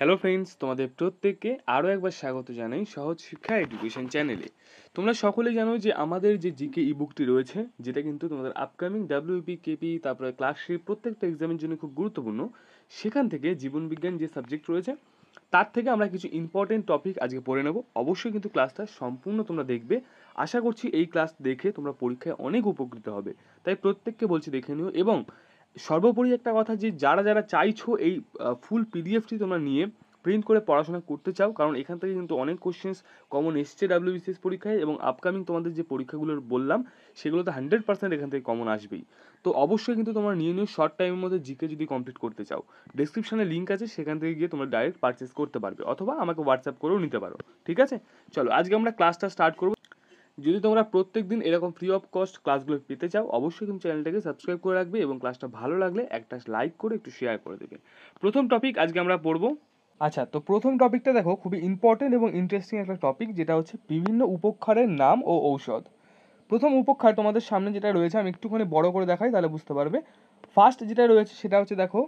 Hello friends, তোমাদের প্রত্যেককে আরও একবার স্বাগত জানাই সহজ শিক্ষা এডুকেশন চ্যানেলে। তোমরা সকলেই জানো যে আমাদের যে জিকে ইবুকটি রয়েছে, যেটা কিন্তু তোমাদের আপকামিং ডাব্লিউপি কেপি তারপরে ক্লাসশিপ প্রত্যেকটা এক্সামের জন্য খুব গুরুত্বপূর্ণ। সেখান থেকে জীবনবিজ্ঞান যে সাবজেক্ট রয়েছে তার থেকে আমরা কিছু ইম্পর্টেন্ট টপিক আজকে পড়ে নেব। অবশ্যই কিন্তু ক্লাসটা সম্পূর্ণ তোমরা দেখবে। আশা করছি এই ক্লাস দেখে তোমরা পরীক্ষায় অনেক উপকৃত হবে, তাই প্রত্যেককে বলছি দেখে নিও। এবং সর্বোপরি একটা কথা, যে যারা যারা চাইছো এই ফুল পিডিএফটি তোমরা নিয়ে প্রিন্ট করে পড়াশোনা করতে চাও, কারণ এখান থেকে কিন্তু অনেক কোশ্চেন্স কমন এসছে ডাব্লিউবিসিএস পরীক্ষায়, এবং আপকামিং তোমাদের যে পরীক্ষাগুলো বললাম সেগুলোতে 100% এখান থেকে কমন আসবেই। তো অবশ্যই কিন্তু তোমরা নিয়ে নিও শর্ট টাইমের মধ্যে জিকে যদি কমপ্লিট করতে চাও। ডেসক্রিপশনে লিঙ্ক আছে, সেখান থেকে গিয়ে তোমরা ডাইরেক্ট পারচেস করতে পারবে, অথবা আমাকে হোয়াটসঅ্যাপ করেও নিতে পারো। ঠিক আছে, চলো আজকে আমরা ক্লাসটা স্টার্ট করবো। যদি তোমরা প্রত্যেক দিন এরকম ফ্রি অফ কস্ট ক্লাসগুলো পেতে চাও, অবশ্যই কিন্তু চ্যানেলটাকে সাবস্ক্রাইব করে রাখবে এবং ক্লাসটা ভালো লাগলে একটা লাইক করে একটু শেয়ার করে দেবে। প্রথম টপিক আজকে আমরা পড়বো। আচ্ছা, তো প্রথম টপিকটা দেখো, খুবই ইম্পর্টেন্ট এবং ইন্টারেস্টিং একটা টপিক, যেটা হচ্ছে বিভিন্ন উপক্ষারের নাম ও ঔষধ। প্রথম উপক্ষার তোমাদের সামনে যেটা রয়েছে, আমি একটুখানি বড় করে দেখাই তাহলে বুঝতে পারবে। ফার্স্ট যেটা রয়েছে সেটা হচ্ছে দেখো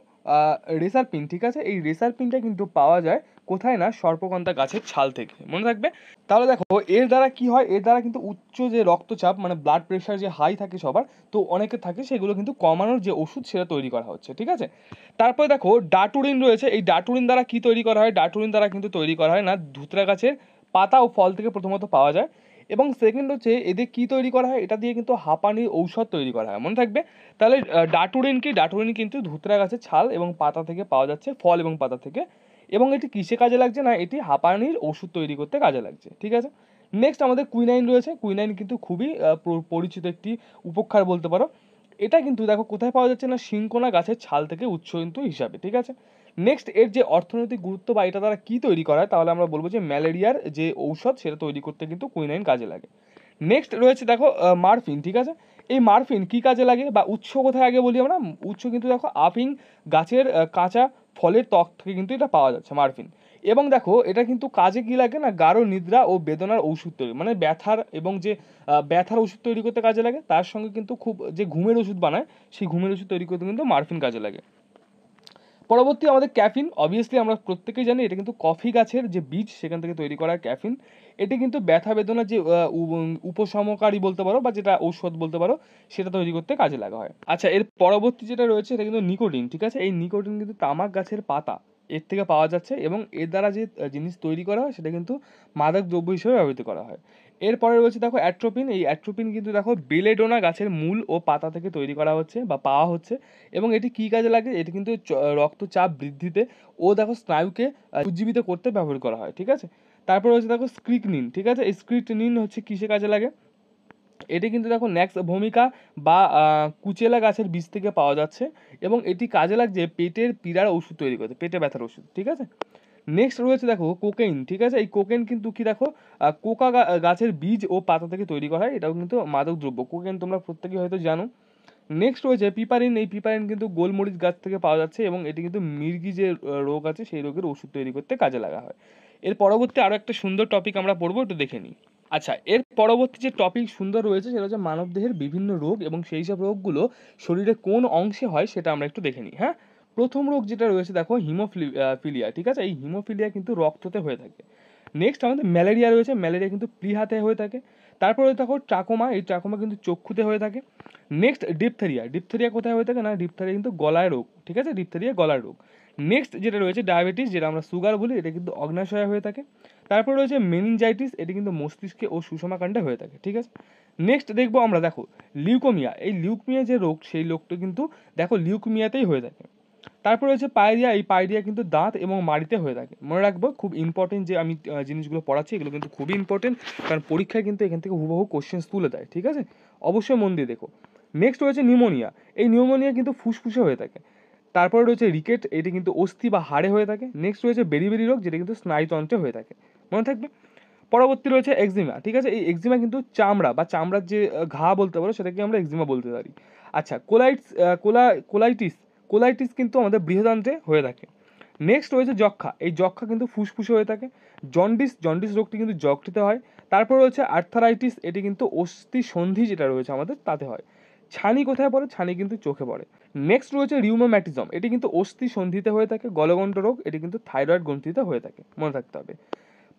রেসার পিন। ঠিক আছে, এই রেসার পিনটা কিন্তু পাওয়া যায় কোথায় না, সর্পগন্ধা গাছের ছাল থেকে, মনে থাকবে। তাহলে দেখো এর দ্বারা কি হয়, এর দ্বারা কিন্তু উচ্চ যে রক্তচাপ মানে ব্লাড প্রেশার যে হাই থাকে সবার, তো অনেকের থাকে, সেগুলো কিন্তু কমানোর যে ওষুধ সেটা তৈরি করা হচ্ছে। ঠিক আছে, তারপরে দেখো ডাটুরিন রয়েছে। এই ডাটুরিন দ্বারা কি তৈরি করা হয়, ডাটুরিন দ্বারা কিন্তু তৈরি করা হয় না, ধুতরা গাছের পাতা ও ফল থেকে প্রথমত পাওয়া যায়। এবং সেকেন্ড হচ্ছে এদের কি তৈরি করা হয়, এটা দিয়ে কিন্তু হাঁপানির ঔষধ তৈরি করা হয়, মনে থাকবে। তাহলে ডাটুরিন কি, ডাটুরিন কিন্তু ধুতরা গাছের ছাল এবং পাতা থেকে পাওয়া যাচ্ছে, ফল এবং পাতা থেকে। এবং এটি কিসে কাজে লাগছে না, এটি হাঁপানির ওষুধ তৈরি করতে কাজে লাগছে। ঠিক আছে, নেক্সট আমাদের কুইনাইন রয়েছে। কুইনাইন কিন্তু খুবই পরিচিত একটি উপক্ষার বলতে পারো। এটা কিন্তু দেখো কোথায় পাওয়া যাচ্ছে না, সিংকোনা গাছের ছাল থেকে উৎস কিন্তু হিসাবে। ঠিক আছে, নেক্সট এর যে অর্থনৈতিক গুরুত্ব বা এটা দ্বারা কি তৈরি করা হয়, তাহলে আমরা বলবো যে ম্যালেরিয়ার যে ঔষধ সেটা তৈরি করতে কিন্তু কুইনাইন কাজে লাগে। নেক্সট রয়েছে দেখো মারফিন। ঠিক আছে, এই মারফিন কি কাজে লাগে বা উৎস কোথায় আগে বলি আমরা। উৎস কিন্তু দেখো আফিং গাছের কাঁচা ফলের ত্বক থেকে কিন্তু এটা পাওয়া যাচ্ছে মারফিন। এবং দেখো এটা কিন্তু কাজে কি লাগে না, গাঢ় নিদ্রা ও বেদনার ওষুধ তৈরি, মানে ব্যথার এবং যে ব্যথার ওষুধ তৈরি করতে কাজে লাগে, তার সঙ্গে কিন্তু খুব যে ঘুমের ওষুধ বানায় সেই ঘুমের ওষুধ তৈরি করতে কিন্তু মারফিন কাজে লাগে। পরবর্তী আমাদের ক্যাফিন। অবভিয়াসলি আমরা প্রত্যেকেই জানি এটা কিন্তু কফি গাছের যে বীজ সেখান থেকে তৈরি করা ক্যাফিন। এটি কিন্তু ব্যথা বেদনার যে উপশমকারী বলতে পারো বা যেটা ঔষধ বলতে পারো, সেটা তৈরি করতে কাজে লাগা হয়। আচ্ছা, এর পরবর্তী যেটা রয়েছে এটা কিন্তু নিকোটিন। ঠিক আছে, এই নিকোটিন কিন্তু তামাক গাছের পাতা এর থেকে পাওয়া যাচ্ছে, এবং এর দ্বারা যে জিনিস তৈরি করা হয় সেটা কিন্তু মাদক দ্রব্য হিসেবে ব্যবহৃত করা হয়। এরপরে রয়েছে দেখো অ্যাট্রোপিন। এই অ্যাট্রোপিন কিন্তু দেখো বেলেডোনা গাছের মূল ও পাতা থেকে তৈরি করা হচ্ছে বা পাওয়া হচ্ছে। এবং এটি কী কাজে লাগে, এটি কিন্তু রক্তচাপ বৃদ্ধিতে ও দেখো স্নায়ুকে উজ্জীবিত করতে ব্যবহার করা হয়। ঠিক আছে, তারপর হচ্ছে দেখো স্ক্রিকনিন। ঠিক আছে, এই স্ক্রিকনিন হচ্ছে কিসে কাজে লাগে, এটি কিন্তু দেখো ন্যাক্স ভূমিকা বা কুচেলা গাছের বীজ থেকে পাওয়া যাচ্ছে, এবং এটি কাজে লাগছে পেটের পীড়ার ওষুধ তৈরি করতে, পেটে ব্যথার ওষুধ। ঠিক আছে, নেক্সট রয়েছে দেখো কোকেইন। ঠিক আছে, এই কোকেন কিন্তু কি দেখো কোকা গাছের বীজ ও পাতা থেকে তৈরি করা হয়, এটাও কিন্তু মাদক দ্রব্য। কোকেন তোমরা প্রত্যেকেই হয়তো জানো। নেক্সট রয়েছে পিপারিন। এই পিপারিন কিন্তু গোলমরিচ গাছ থেকে পাওয়া যাচ্ছে, এবং এটি কিন্তু মির্গি যে রোগ আছে সেই রোগের ওষুধ তৈরি করতে কাজে লাগা হয়। এর পরবর্তী আরও একটা সুন্দর টপিক আমরা পড়বো, একটু দেখে নিই। আচ্ছা, এর পরবর্তী যে টপিক সুন্দর রয়েছে সেটা হচ্ছে মানবদেহের বিভিন্ন রোগ, এবং সেই সব রোগগুলো শরীরে কোন অংশে হয় সেটা আমরা একটু দেখে নিই। হ্যাঁ, প্রথম রোগ যেটা রয়েছে দেখো হিমোফিলিয়া। ঠিক আছে, এই হিমোফিলিয়া কিন্তু রক্ততে হয়ে থাকে। নেক্সট আমাদের ম্যালেরিয়া রয়েছে। ম্যালেরিয়া কিন্তু প্লিহাতে হয়ে থাকে। তারপরে দেখো ট্রাকোমা। এই ট্রাকোমা কিন্তু চক্ষুতে হয়ে থাকে। Next diphtheria. ডিপথেরিয়া কোথায় হয়ে থাকে না, ডিপথেরিয়া কিন্তু গলায় রোগ। ঠিক আছে, ডিপথেরিয়া গলার রোগ। নেক্সট যেটা রয়েছে ডায়াবেটিস, যেটা আমরা সুগার বলি, এটা কিন্তু অগ্নাশয়ে হয়ে থাকে। তারপর রয়েছে মেনিনজাইটিস। এটি কিন্তু মস্তিষ্কে ও সুষমাকাণ্ডে হয়ে থাকে। ঠিক আছে, নেক্সট দেখবো আমরা দেখো লিউকোমিয়া। এই লিউকমিয়া যে রোগ সেই রোগটা কিন্তু দেখো লিউকমিয়াতেই হয়ে থাকে। তারপর রয়েছে পায়রিয়া। এই পায়রিয়া কিন্তু দাঁত এবং মাড়িতে হয়ে থাকে। মনে রাখবো, খুব ইম্পর্টেন্ট যে আমি জিনিসগুলো পড়াচ্ছি এগুলো কিন্তু খুবই ইম্পর্টেন্ট, কারণ পরীক্ষায় কিন্তু এখান থেকে হুবহু কোশ্চেন্স তুলে দেয়। ঠিক আছে, অবশ্যই মন দিয়ে দেখো। নেক্সট রয়েছে নিউমোনিয়া। এই নিউমোনিয়া কিন্তু ফুসফুসে হয়ে থাকে। তারপরে রয়েছে রিকেট। এটি কিন্তু অস্থি বা হাড়ে হয়ে থাকে। নেক্সট রয়েছে বেরিবেরি রোগ, যেটা কিন্তু স্নায়ুতন্ত্রে হয়ে থাকে, মনে থাকবে। পরবর্তী রয়েছে এক্সিমা। ঠিক আছে, এই এক্সিমা কিন্তু চামড়া বা চামড়ার যে ঘা বলতে পারো সেটাকে আমরা এক্সিমা বলতে পারি। আচ্ছা, কোলাইটিস। কোলাইটিস কিন্তু আমাদের বৃহদান্ত্রে হয়ে থাকে। নেক্সট রয়েছে যক্ষা। এই যক্ষা কিন্তু ফুসফুসে হয়ে থাকে। জন্ডিস রোগটি কিন্তু যকৃতে হয়। তারপর রয়েছে আর্থারাইটিস। এটি কিন্তু অস্থি সন্ধি যেটা রয়েছে আমাদের তাতে হয়। ছানি কোথায় পড়ে, ছানি কিন্তু চোখে পড়ে। নেক্সট রয়েছে রিউমাটিজম, এটি কিন্তু অস্থি সন্ধিতে হয়ে থাকে। গলগণ্ড রোগ, এটি কিন্তু থাইরয়েড গ্রন্থিতে হয়ে থাকে, মনে রাখতে হবে।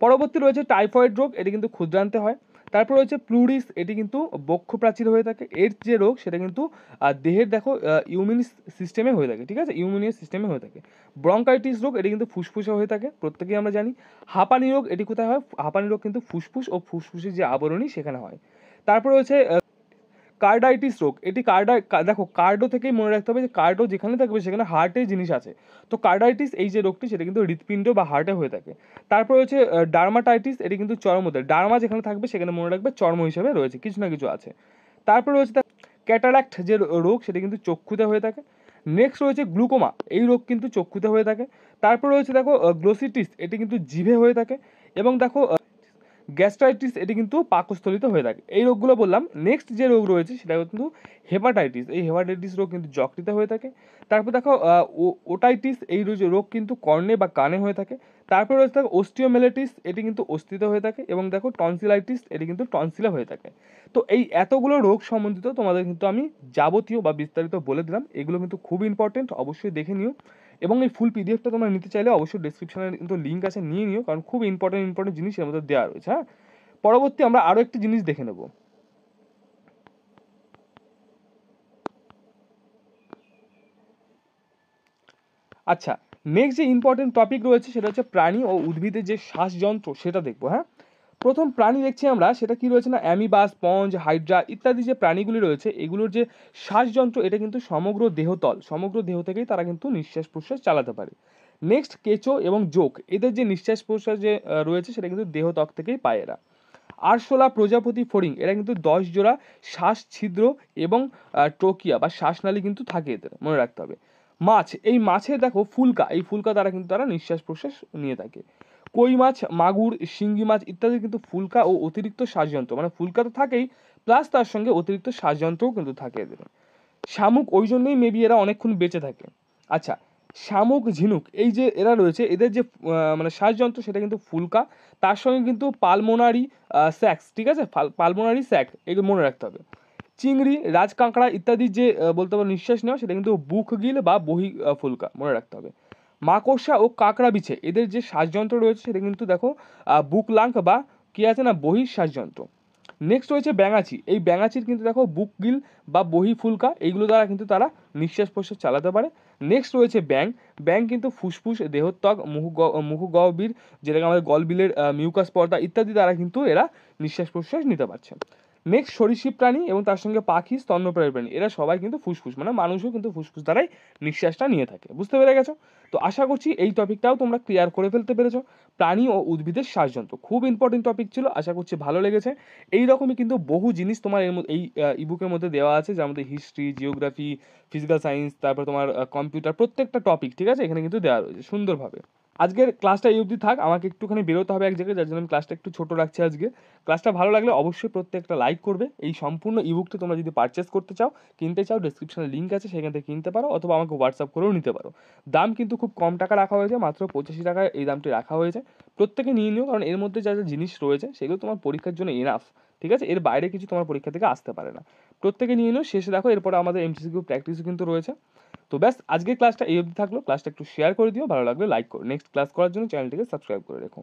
পরবর্তী রয়েছে টাইফয়েড রোগ, এটি কিন্তু ক্ষুদ্রান্তে হয়। তারপর রয়েছে প্লুরিস, এটি কিন্তু বক্ষ প্রাচীর হয়ে থাকে। এর যে রোগ সেটা কিন্তু দেহের দেখো ইমিউন সিস্টেমে হয়ে থাকে, ঠিক আছে, ইমিউনিয়াস সিস্টেমে হয়ে থাকে। ব্রঙ্কাইটিস রোগ, এটি কিন্তু ফুসফুসে হয়ে থাকে, প্রত্যেকেই আমরা জানি। হাঁপানি রোগ, এটি কোথায় হয়? হাঁপানি রোগ কিন্তু ফুসফুস ও ফুসফুসের যে আবরণী সেখানে হয়। তারপর রয়েছে কার্ডাইটিস রোগ, এটি দেখো কার্ডো থেকেই মনে রাখতে হবে যে কার্ডো যেখানে থাকবে সেখানে হার্টের জিনিস আছে। তো কার্ডাইটিস এই যে রোগটি সেটা কিন্তু হৃৎপিণ্ড বা হার্টে হয়ে থাকে। তারপর হচ্ছে ডার্মাটাইটিস, এটি কিন্তু চর্মতে, ডার্মা যেখানে থাকবে সেখানে মনে রাখবে চর্ম হিসেবে রয়েছে, কিছু না কিছু আছে। তারপর রয়েছে ক্যাটারাক্ট যে রোগ সেটা কিন্তু চক্ষুতে হয়ে থাকে। নেক্সট রয়েছে গ্লুকোমা, এই রোগ কিন্তু চক্ষুতে হয়ে থাকে। তারপর রয়েছে দেখো গ্লোসিটিস, এটি কিন্তু জিভে হয়ে থাকে। এবং দেখো গ্যাস্ট্রাইটিস, এটি কিন্তু পাকস্থলিতে হয়ে থাকে। এই রোগগুলো বললাম। নেক্সট যে রোগ রয়েছে সেটা কিন্তু হেপাটাইটিস, এই হেপাটাইটিস রোগ কিন্তু যকৃতে হয়ে থাকে। তারপর দেখো ওটাইটিস, এই রোগ কিন্তু কর্ণে বা কানে হয়ে থাকে। তারপর রয়েছে দেখো অস্টিওমেলাইটিস, এটি কিন্তু অস্থিতে হয়ে থাকে। এবং দেখো টনসিলাইটিস, এটি কিন্তু টনসিলে হয়ে থাকে। তো এই এতগুলো রোগ সম্বন্ধিত তোমাদের কিন্তু আমি যাবতীয় বা বিস্তারিত বলে দিলাম। এগুলো কিন্তু খুব ইম্পর্টেন্ট, অবশ্যই দেখে নিও। এবং এই ফুল পিডিএফটা তোমরা নিতে চাইলে অবশ্যই ডেসক্রিপশনে কিন্তু লিঙ্ক আছে, নিয়ে নিও, কারণ খুব ইম্পর্টেন্ট জিনিস এর মধ্যে দেওয়া রয়েছে। হ্যাঁ, পরবর্তী আমরা আরও একটি জিনিস দেখে নেব। আচ্ছা, নেক্সট যে ইম্পর্টেন্ট টপিক রয়েছে সেটা হচ্ছে প্রাণী ও উদ্ভিদের যে শ্বাসযন্ত্র সেটা দেখবো। হ্যাঁ, প্রথম প্রাণী দেখছি আমরা, সেটা কি রয়েছে না, অ্যামিবা, স্পঞ্জ, হাইড্রা ইত্যাদি যে প্রাণীগুলি রয়েছে এগুলোর যে শ্বাসযন্ত্র এটা কিন্তু সমগ্র দেহ থেকেই তারা কিন্তু নিঃশ্বাস প্রশ্বাস চালাতে পারে। নেক্সট কেঁচো এবং জোক, এদের যে নিঃশ্বাস প্রশ্বাস যে রয়েছে সেটা কিন্তু দেহত্বক থেকেই পায় এরা। আরশোলা, প্রজাপতি, ফড়িং, এরা কিন্তু 10 জোড়া শ্বাস ছিদ্র এবং ট্রোকিয়া বা শ্বাসনালী কিন্তু থাকে এদের, মনে রাখতে হবে। মাছ, এই মাছের দেখো ফুলকা, এই ফুলকা দ্বারা কিন্তু তারা নিঃশ্বাস প্রশ্বাস নিয়ে থাকে। কই মাছ, মাগুর, শিঙ্গি মাছ ইত্যাদি কিন্তু ফুলকা ও অতিরিক্ত শ্বাসযন্ত্র, মানে ফুলকা তো থাকেই, প্লাস তার সঙ্গে অতিরিক্ত শ্বাসযন্ত্রও কিন্তু থাকে এদের। শামুক, ওই জন্যই মেবি এরা অনেকক্ষণ বেঁচে থাকে। আচ্ছা, শামুক, ঝিনুক, এই যে এরা রয়েছে এদের যে মানে শ্বাসযন্ত্র সেটা কিন্তু ফুলকা, তার সঙ্গে কিন্তু পালমোনারি স্যাক্স, ঠিক আছে, পালমোনারি স্যাক, এগুলো মনে রাখতে হবে। চিংড়ি, রাজকাঁকড়া ইত্যাদি যে বলতে পারো নিঃশ্বাস নেওয়া সেটা কিন্তু বুকগিল বা বহি ফুলকা, মনে রাখতে হবে। মাকড়সা ও কাঁকড়া বিছে, এদের যে শ্বাসযন্ত্র রয়েছে সেটা কিন্তু দেখো বুক লাং বা কি আছে না বহির শ্বাসযন্ত্র। নেক্সট রয়েছে ব্যাঙাচি, এই ব্যাঙাচির কিন্তু দেখো বুক গিল বা বহি ফুলকা, এইগুলো দ্বারা কিন্তু তারা নিঃশ্বাস প্রশ্বাস চালাতে পারে। নেক্সট রয়েছে ব্যাং কিন্তু ফুসফুস, দেহত্বক, মুখগহ্বর, যেটাকে আমাদের গলবিলের মিউকাস পর্দা ইত্যাদি দ্বারা কিন্তু এরা নিঃশ্বাস প্রশ্বাস নিতে পারছে। নেক্সট সরীসৃপ প্রাণী এবং তার সঙ্গে পাখি, স্তন্যপায়ী প্রাণী, এরা সবাই কিন্তু ফুসফুস, মানে মানুষও কিন্তু ফুসফুস দ্বারাই নিঃশ্বাসটা নিয়ে থাকে। বুঝতে পেরে গেছো? তো আশা করছি এই টপিকটাও তোমরা ক্লিয়ার করে ফেলতে পেরেছো। প্রাণী ও উদ্ভিদের শ্বাসযন্ত্র খুব ইম্পর্টেন্ট টপিক ছিল, আশা করছি ভালো লেগেছে। এই রকমই কিন্তু বহু জিনিস তোমার এই ইবুকের মধ্যে দেওয়া আছে, যার মধ্যে হিস্ট্রি, জিওগ্রাফি, ফিজিক্যাল সায়েন্স, তারপর তোমার কম্পিউটার, প্রত্যেকটা টপিক, ঠিক আছে, এখানে কিন্তু দেওয়া রয়েছে সুন্দরভাবে। আজকের ক্লাসটা এই অবধি থাক, আমাকে একটুখানি বেরোতে হবে এক জায়গায়, যার জন্য আমি ক্লাসটা একটু ছোট রাখছি আজকে। ক্লাসটা ভালো লাগলে অবশ্যই প্রত্যেকটা লাইক করবে। এই সম্পূর্ণ ইবুকটা তোমরা যদি পারচেস করতে চাও, কিনতে চাও, ডেসক্রিপশনে লিঙ্ক আছে, সেখান থেকে কিনতে পারো, অথবা আমাকে হোয়াটসঅ্যাপ করেও নিতে পারো। দাম কিন্তু খুব কম টাকা রাখা হয়েছে, মাত্র 85 টাকায় এই দামটি রাখা হয়েছে। প্রত্যেকে নিয়ে নিও, কারণ এর মধ্যে যা যা জিনিস রয়েছে সেগুলো তোমার পরীক্ষার জন্য এনাফ, ঠিক আছে, এর বাইরে কিছু তোমার পরীক্ষা থেকে আসতে পারে না। প্রত্যেকে নিয়ে নিও। শেষে দেখো এরপরে আমাদের এমসিকিউ প্র্যাকটিসও কিন্তু রয়েছে। তো ব্যাস, আজকের ক্লাসটা এই অবধি থাকলো। ক্লাসটা একটু শেয়ার করে দিও, ভালো লাগলে লাইক করো। নেক্সট ক্লাস করার জন্য চ্যানেলটিকে সাবস্ক্রাইব করে রেখো।